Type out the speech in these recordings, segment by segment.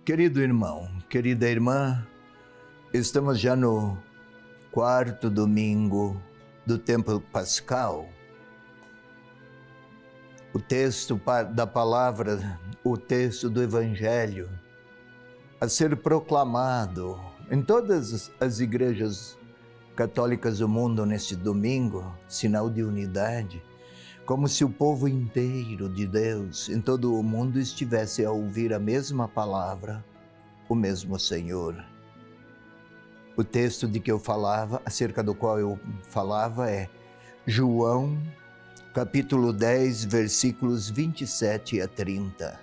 Querido irmão, querida irmã, estamos já no quarto domingo do tempo pascal. O texto da palavra, o texto do Evangelho, a ser proclamado em todas as igrejas católicas do mundo neste domingo, sinal de unidade, como se o povo inteiro de Deus em todo o mundo estivesse a ouvir a mesma palavra, o mesmo Senhor. O texto de que eu falava, acerca do qual eu falava, é João, capítulo 10, versículos 27 a 30.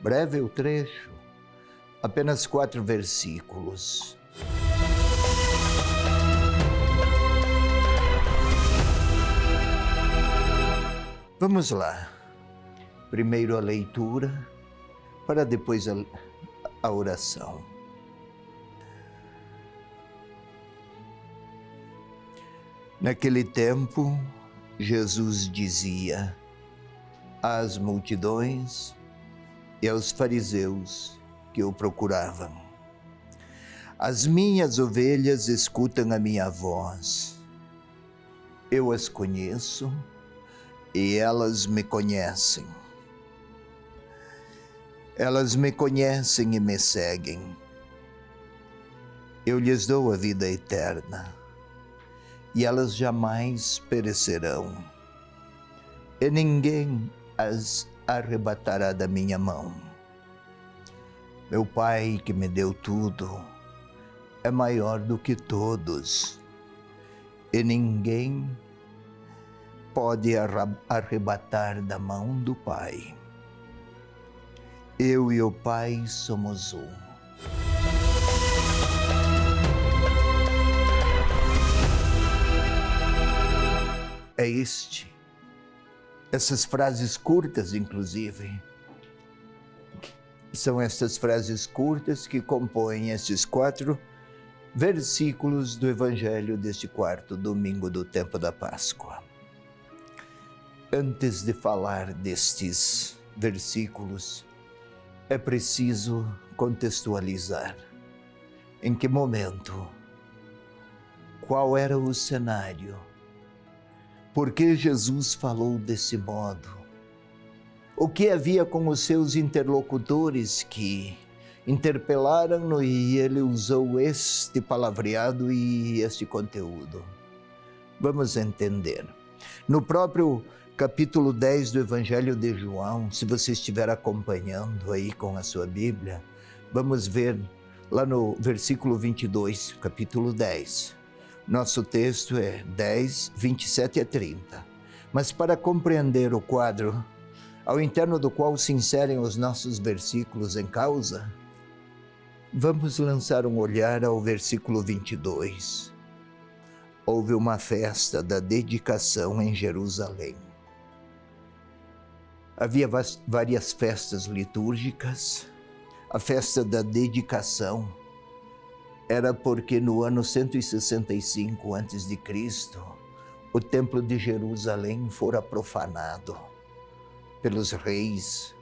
Breve o trecho, apenas 4 versículos. Vamos lá. Primeiro a leitura, para depois a oração. Naquele tempo, Jesus dizia às multidões e aos fariseus que o procuravam: as minhas ovelhas escutam a minha voz. Eu as conheço e elas me conhecem. Elas me conhecem e me seguem. Eu lhes dou a vida eterna, e elas jamais perecerão, e ninguém as arrebatará da minha mão. Meu Pai, que me deu tudo, é maior do que todos, e ninguém pode arrebatar da mão do Pai. Eu e o Pai somos um. É essas frases curtas, inclusive, são estas frases curtas que compõem estes 4 versículos do Evangelho deste quarto domingo do tempo da Páscoa. Antes de falar destes versículos, é preciso contextualizar em que momento, qual era o cenário, por que Jesus falou desse modo, o que havia com os seus interlocutores que interpelaram-no e ele usou este palavreado e este conteúdo. Vamos entender. No próprio capítulo 10 do Evangelho de João, se você estiver acompanhando aí com a sua Bíblia, vamos ver lá no versículo 22, capítulo 10. Nosso texto é 10, 27 a 30. Mas para compreender o quadro ao interno do qual se inserem os nossos versículos em causa, vamos lançar um olhar ao versículo 22. Houve uma festa da dedicação em Jerusalém. Havia várias festas litúrgicas. A festa da dedicação era porque no ano 165 a.C., o templo de Jerusalém fora profanado pelos reis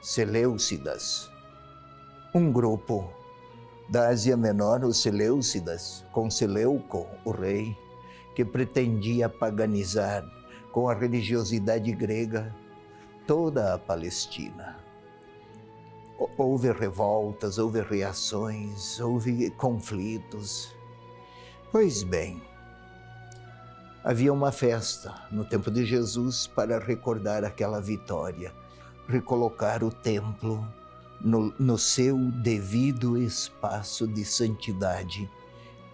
Seleucidas. Um grupo da Ásia Menor, os Seleucidas, com Seleuco, o rei, que pretendia paganizar com a religiosidade grega toda a Palestina. Houve revoltas, houve reações, houve conflitos. Pois bem, havia uma festa no tempo de Jesus para recordar aquela vitória, recolocar o templo no seu devido espaço de santidade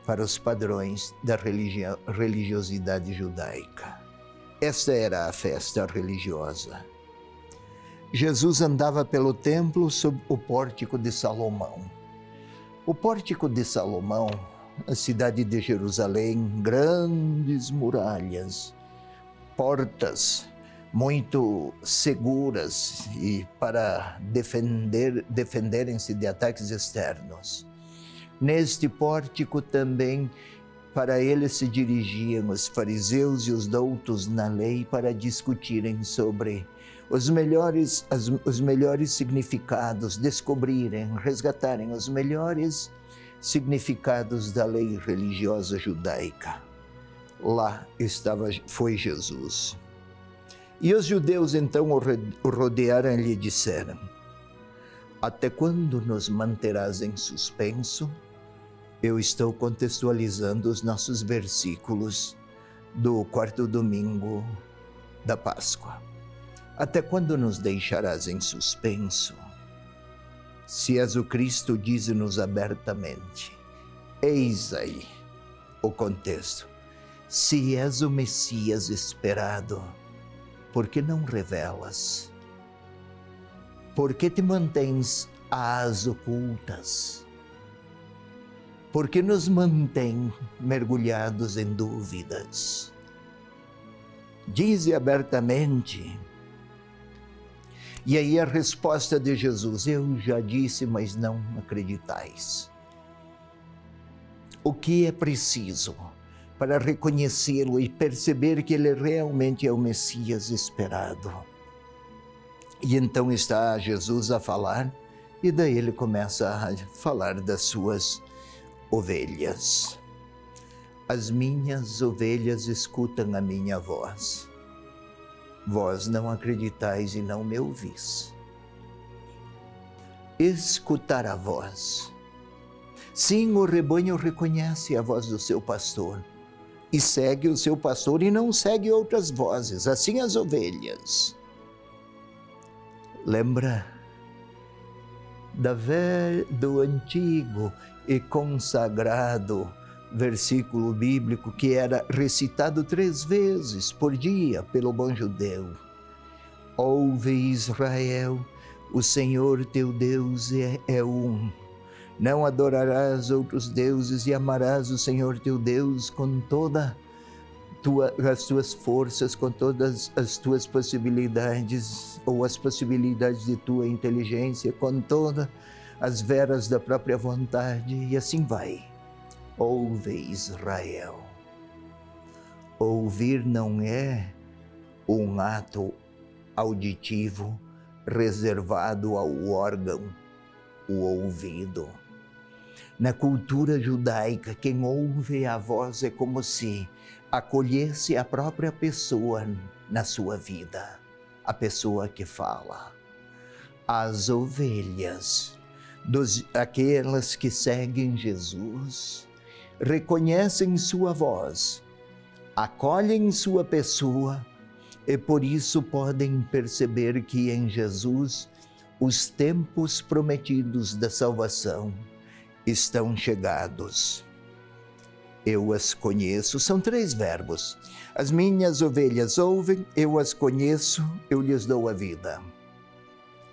para os padrões da religiosidade judaica. Esta era a festa religiosa. Jesus andava pelo templo sob o pórtico de Salomão. O pórtico de Salomão, a cidade de Jerusalém, grandes muralhas, portas muito seguras e para defenderem-se de ataques externos. Neste pórtico também Para ele se dirigiam os fariseus e os doutos na lei para discutirem sobre os melhores significados, descobrirem, resgatarem os melhores significados da lei religiosa judaica. Lá foi Jesus. E os judeus então o rodearam e lhe disseram: até quando nos manterás em suspenso? Eu estou contextualizando os nossos versículos do quarto domingo da Páscoa. Até quando nos deixarás em suspenso? Se és o Cristo, dize-nos abertamente. Eis aí o contexto. Se és o Messias esperado, por que não revelas? Por que te mantens às ocultas? Por que nos mantém mergulhados em dúvidas? Dize abertamente. E aí a resposta de Jesus: eu já disse, mas não acreditais. O que é preciso para reconhecê-lo e perceber que ele realmente é o Messias esperado? E então está Jesus a falar, e daí ele começa a falar das suas ovelhas. As minhas ovelhas escutam a minha voz. Vós não acreditais e não me ouvis. Escutar a voz. Sim, o rebanho reconhece a voz do seu pastor e segue o seu pastor e não segue outras vozes, assim as ovelhas. Lembra do antigo e consagrado versículo bíblico que era recitado 3 vezes por dia pelo bom judeu. Ouve, Israel, o Senhor teu Deus é um. Não adorarás outros deuses e amarás o Senhor teu Deus com todas as tuas forças, com todas as tuas possibilidades, ou as possibilidades de tua inteligência, com todas as veras da própria vontade, e assim vai. Ouve, Israel. Ouvir não é um ato auditivo reservado ao órgão, o ouvido. Na cultura judaica, quem ouve a voz é como se acolhesse a própria pessoa na sua vida, a pessoa que fala. As ovelhas, aquelas que seguem Jesus, reconhecem sua voz, acolhem sua pessoa e por isso podem perceber que em Jesus os tempos prometidos da salvação estão chegados. Eu as conheço, são 3 verbos. As minhas ovelhas ouvem, eu as conheço, eu lhes dou a vida.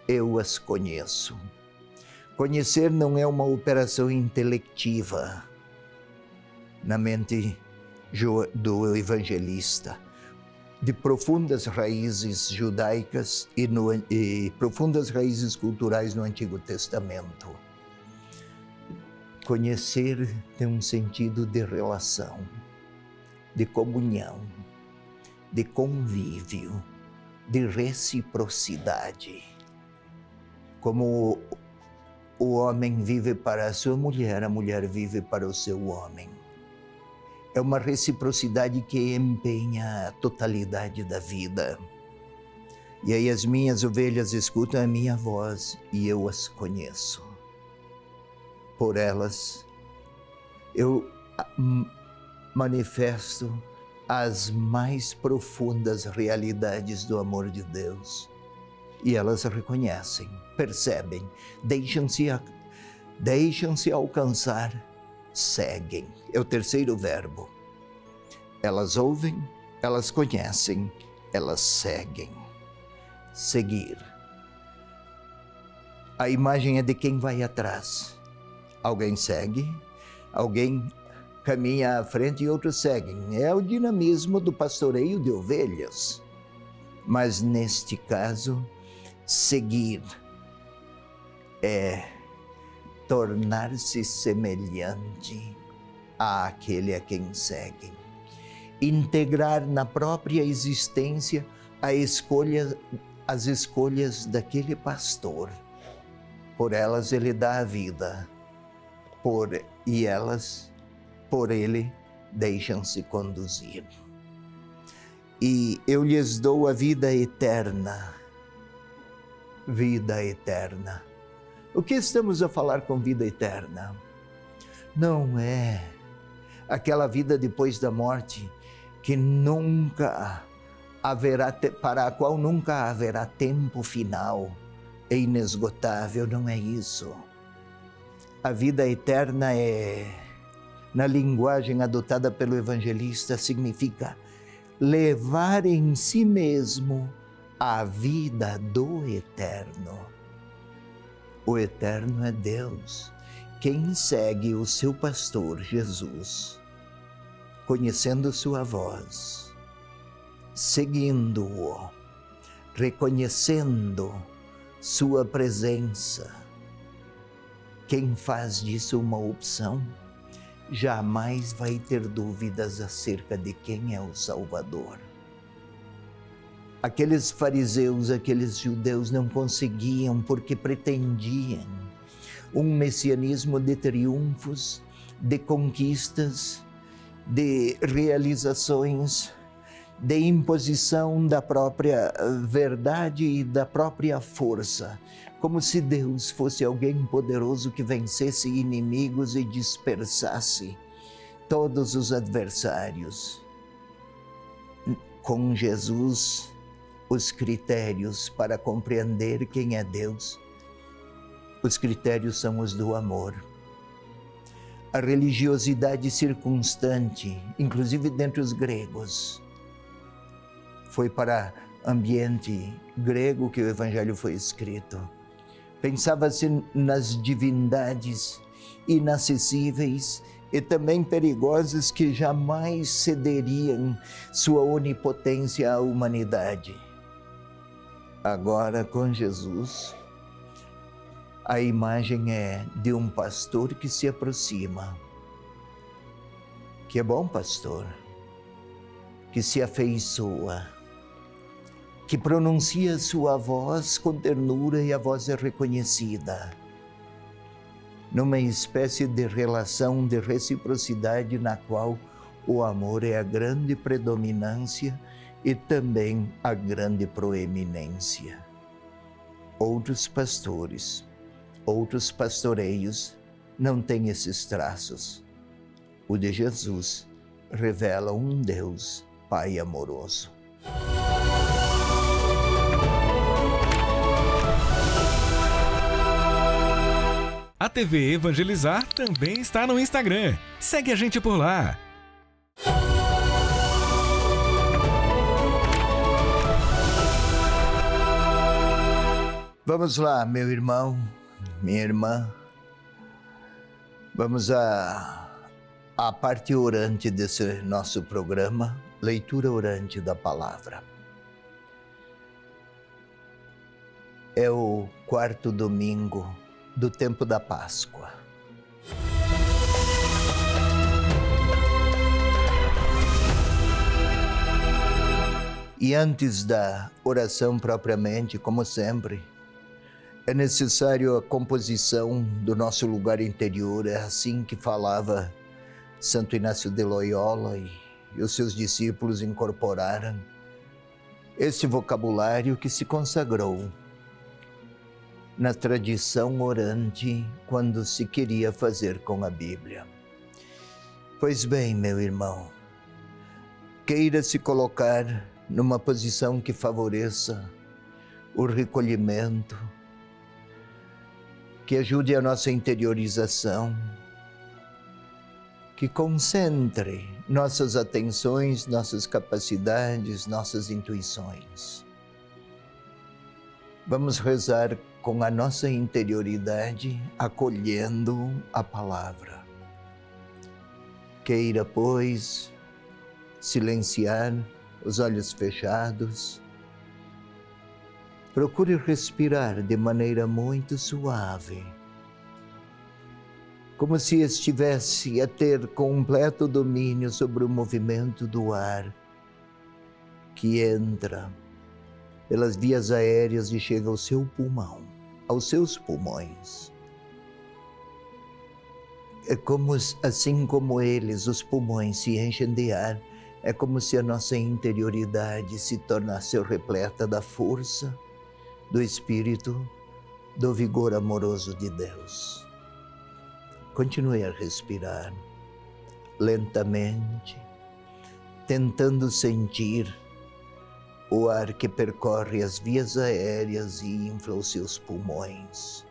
Eu as conheço. Conhecer não é uma operação intelectiva na mente do evangelista, de profundas raízes judaicas e profundas raízes culturais no Antigo Testamento. Conhecer tem um sentido de relação, de comunhão, de convívio, de reciprocidade. Como o homem vive para a sua mulher, a mulher vive para o seu homem. É uma reciprocidade que empenha a totalidade da vida. E aí as minhas ovelhas escutam a minha voz e eu as conheço. Por elas, eu manifesto as mais profundas realidades do amor de Deus. E elas reconhecem, percebem, deixam-se alcançar, seguem. É o 3º verbo. Elas ouvem, elas conhecem, elas seguem. Seguir. A imagem é de quem vai atrás. Alguém segue, alguém caminha à frente e outros seguem. É o dinamismo do pastoreio de ovelhas. Mas neste caso, seguir é tornar-se semelhante àquele a quem seguem. Integrar na própria existência as escolhas daquele pastor. Por elas ele dá a vida, e elas, por ele, deixam-se conduzir. E eu lhes dou a vida eterna. Vida eterna. O que estamos a falar com vida eterna? Não é aquela vida depois da morte que nunca haverá, para a qual nunca haverá tempo final, é inesgotável, não é isso. A vida eterna na linguagem adotada pelo evangelista, significa levar em si mesmo a vida do eterno. O eterno é Deus. Quem segue o seu pastor Jesus, conhecendo sua voz, seguindo-o, reconhecendo sua presença, quem faz disso uma opção, jamais vai ter dúvidas acerca de quem é o Salvador. Aqueles fariseus, aqueles judeus não conseguiam porque pretendiam um messianismo de triunfos, de conquistas, de realizações, de imposição da própria verdade e da própria força, como se Deus fosse alguém poderoso que vencesse inimigos e dispersasse todos os adversários. Com Jesus, os critérios para compreender quem é Deus, os critérios são os do amor. A religiosidade circunstante, inclusive dentre os gregos, foi para ambiente grego que o Evangelho foi escrito. Pensava-se nas divindades inacessíveis e também perigosas que jamais cederiam sua onipotência à humanidade. Agora, com Jesus, a imagem é de um pastor que se aproxima, que é bom pastor, que se afeiçoa, que pronuncia sua voz com ternura e a voz é reconhecida, numa espécie de relação de reciprocidade na qual o amor é a grande predominância e também a grande proeminência. Outros pastores, outros pastoreios não têm esses traços. O de Jesus revela um Deus Pai amoroso. A TV Evangelizar também está no Instagram. Segue a gente por lá. Vamos lá, meu irmão, minha irmã. Vamos à parte orante desse nosso programa, leitura orante da palavra. É o quarto domingo do tempo da Páscoa. E antes da oração propriamente, como sempre, é necessário a composição do nosso lugar interior. É assim que falava Santo Inácio de Loyola e os seus discípulos incorporaram esse vocabulário que se consagrou na tradição orante quando se queria fazer com a Bíblia. Pois bem, meu irmão, queira se colocar numa posição que favoreça o recolhimento, que ajude a nossa interiorização, que concentre nossas atenções, nossas capacidades, nossas intuições. Vamos rezar com a nossa interioridade, acolhendo a palavra. Queira, pois, silenciar os olhos fechados. Procure respirar de maneira muito suave, como se estivesse a ter completo domínio sobre o movimento do ar que entra pelas vias aéreas e chega ao seu pulmão, aos seus pulmões. É como, assim como eles, os pulmões, se enchem de ar, é como se a nossa interioridade se tornasse repleta da força, do Espírito, do vigor amoroso de Deus. Continue a respirar lentamente, tentando sentir o ar que percorre as vias aéreas e infla os seus pulmões,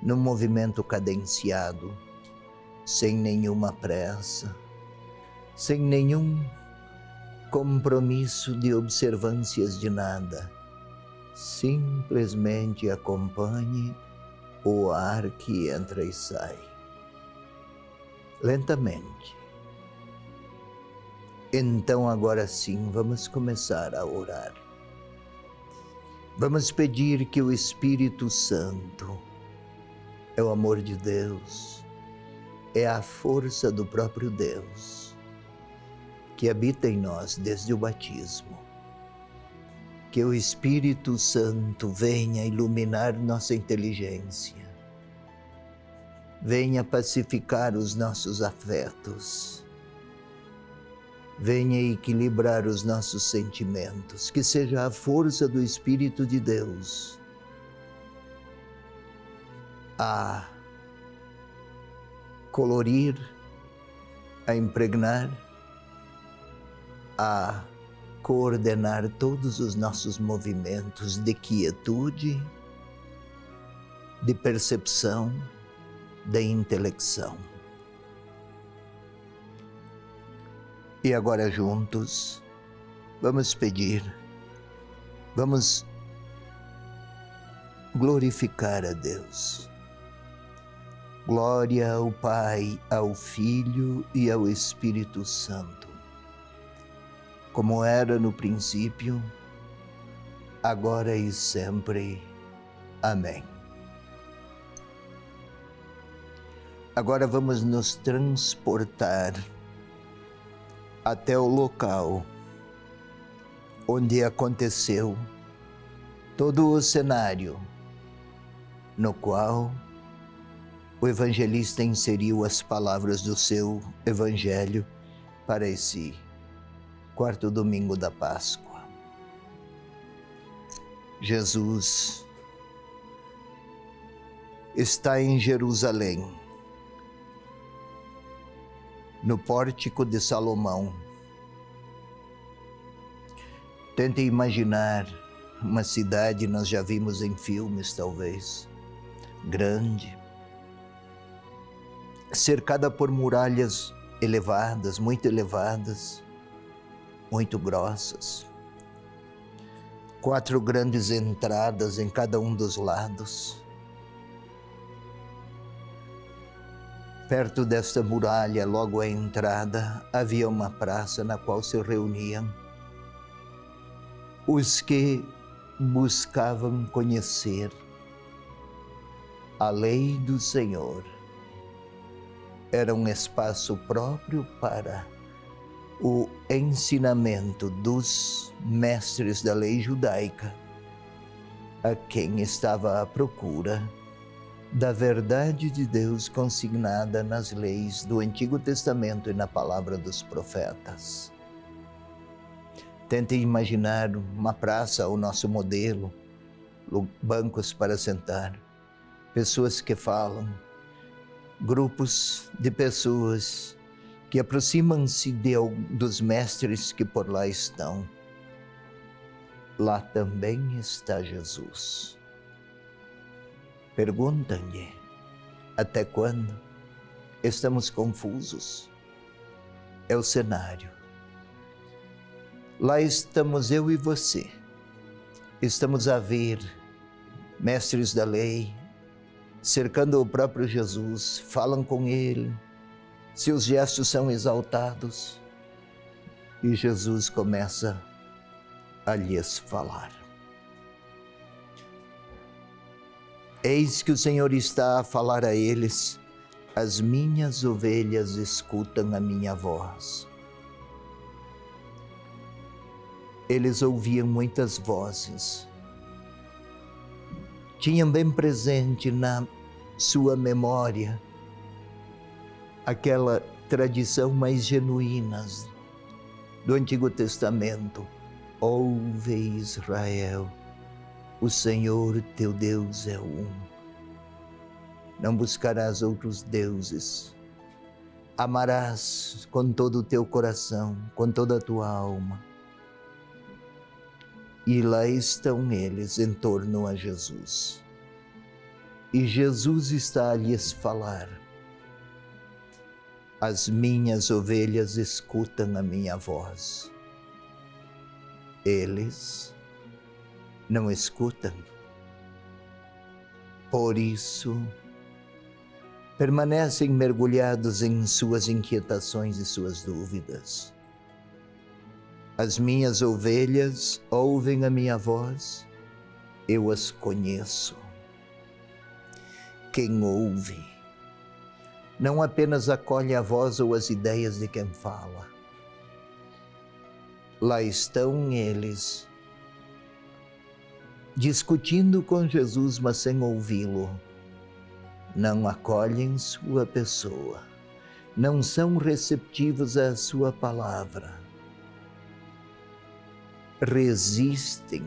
num movimento cadenciado, sem nenhuma pressa, sem nenhum compromisso de observâncias de nada. Simplesmente acompanhe o ar que entra e sai. Lentamente. Então, agora sim, vamos começar a orar. Vamos pedir que o Espírito Santo é o amor de Deus, é a força do próprio Deus, que habita em nós desde o batismo. Que o Espírito Santo venha iluminar nossa inteligência, venha pacificar os nossos afetos, venha equilibrar os nossos sentimentos, que seja a força do Espírito de Deus a colorir, a impregnar, a coordenar todos os nossos movimentos de quietude, de percepção, de intelecção. E agora juntos, vamos pedir, vamos glorificar a Deus. Glória ao Pai, ao Filho e ao Espírito Santo, como era no princípio, agora e sempre. Amém. Agora vamos nos transportar até o local onde aconteceu todo o cenário no qual o evangelista inseriu as palavras do seu evangelho para esse quarto domingo da Páscoa. Jesus está em Jerusalém, no pórtico de Salomão. Tente imaginar uma cidade, nós já vimos em filmes talvez, grande, cercada por muralhas elevadas, muito grossas. 4 grandes entradas em cada um dos lados. Perto desta muralha, logo à entrada, havia uma praça na qual se reuniam os que buscavam conhecer a lei do Senhor. Era um espaço próprio para o ensinamento dos mestres da lei judaica, a quem estava à procura da verdade de Deus consignada nas leis do Antigo Testamento e na palavra dos profetas. Tente imaginar uma praça, o nosso modelo, bancos para sentar, pessoas que falam, grupos de pessoas que aproximam-se dos mestres que por lá estão. Lá também está Jesus. Perguntam-lhe, até quando? Estamos confusos. É o cenário. Lá estamos eu e você. Estamos a ver mestres da lei cercando o próprio Jesus, falam com ele, seus gestos são exaltados e Jesus começa a lhes falar. Eis que o Senhor está a falar a eles As minhas ovelhas escutam a minha voz. Eles ouviam muitas vozes. Tinham bem presente na sua memória aquela tradição mais genuína do Antigo Testamento. Ouve, Israel, o Senhor teu Deus é um. Não buscarás outros deuses. Amarás com todo o teu coração, com toda a tua alma. E lá estão eles em torno a Jesus. E Jesus está a lhes falar. As minhas ovelhas escutam a minha voz. Eles não escutam. Por isso, permanecem mergulhados em suas inquietações e suas dúvidas. As minhas ovelhas ouvem a minha voz, eu as conheço. Quem ouve não apenas acolhe a voz ou as ideias de quem fala. Lá estão eles, discutindo com Jesus, mas sem ouvi-lo. Não acolhem sua pessoa, não são receptivos à sua palavra. Resistem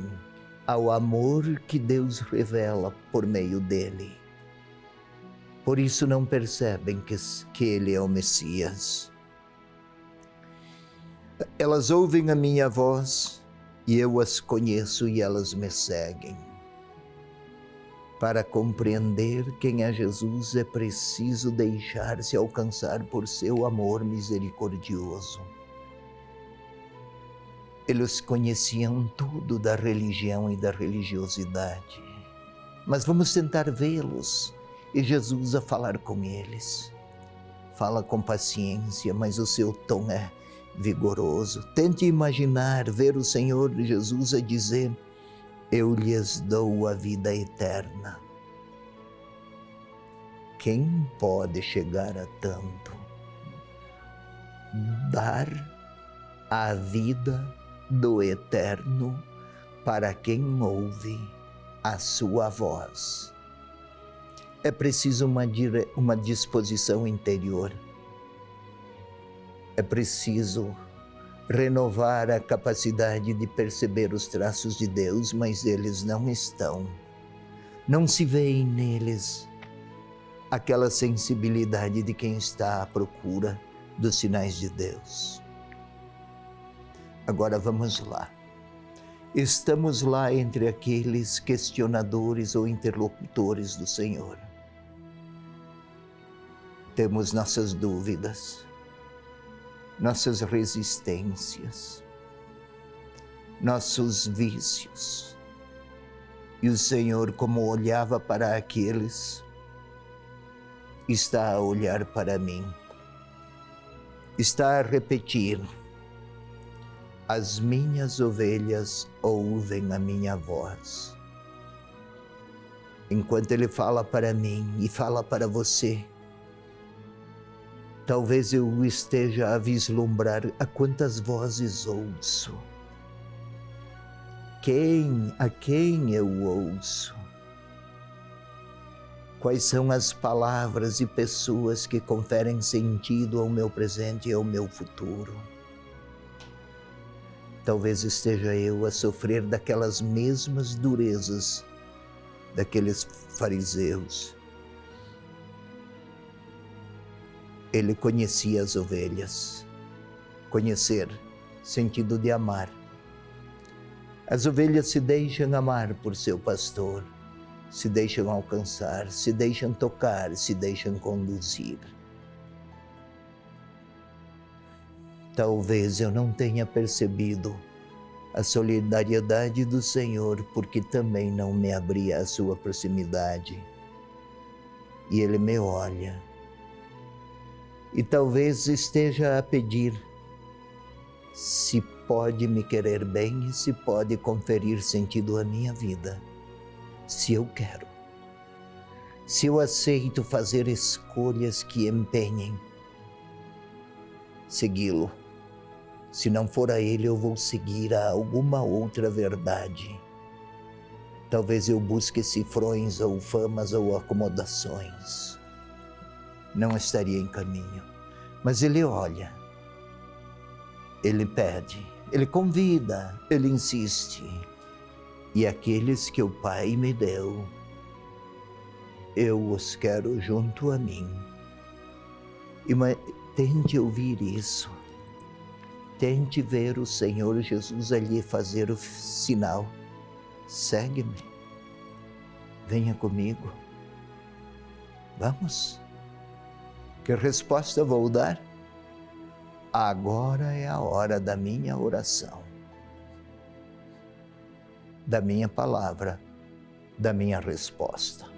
ao amor que Deus revela por meio dele. Por isso não percebem que ele é o Messias. Elas ouvem a minha voz e eu as conheço e elas me seguem. Para compreender quem é Jesus é preciso deixar-se alcançar por seu amor misericordioso. Eles conheciam tudo da religião e da religiosidade, mas vamos tentar vê-los e Jesus a falar com eles. Fala com paciência, mas o seu tom é vigoroso. Tente imaginar, ver o Senhor Jesus a dizer: eu lhes dou a vida eterna. Quem pode chegar a tanto? Dar a vida do eterno para quem ouve a sua voz. É preciso uma disposição interior. É preciso renovar a capacidade de perceber os traços de Deus, mas eles não estão. Não se vê neles aquela sensibilidade de quem está à procura dos sinais de Deus. Agora vamos lá. Estamos lá entre aqueles questionadores ou interlocutores do Senhor. Temos nossas dúvidas, nossas resistências, nossos vícios. E o Senhor, como olhava para aqueles, está a olhar para mim. Está a repetir: as minhas ovelhas ouvem a minha voz. Enquanto Ele fala para mim e fala para você, talvez eu esteja a vislumbrar a quantas vozes ouço. A quem eu ouço? Quais são as palavras e pessoas que conferem sentido ao meu presente e ao meu futuro? Talvez esteja eu a sofrer daquelas mesmas durezas daqueles fariseus. Ele conhecia as ovelhas. Conhecer, sentido de amar. As ovelhas se deixam amar por seu pastor, se deixam alcançar, se deixam tocar, se deixam conduzir. Talvez eu não tenha percebido a solidariedade do Senhor, porque também não me abri à sua proximidade. E Ele me olha. E talvez esteja a pedir se pode me querer bem e se pode conferir sentido à minha vida, se eu quero. Se eu aceito fazer escolhas que empenhem segui-lo, se não for a ele, eu vou seguir a alguma outra verdade. Talvez eu busque cifrões ou famas ou acomodações. Não estaria em caminho. Mas ele olha, ele pede, ele convida, ele insiste. E aqueles que o Pai me deu, eu os quero junto a mim. Tente ouvir isso. Tente ver o Senhor Jesus ali fazer o sinal. Segue-me. Venha comigo. Vamos. Que resposta vou dar? Agora é a hora da minha oração, da minha palavra, da minha resposta.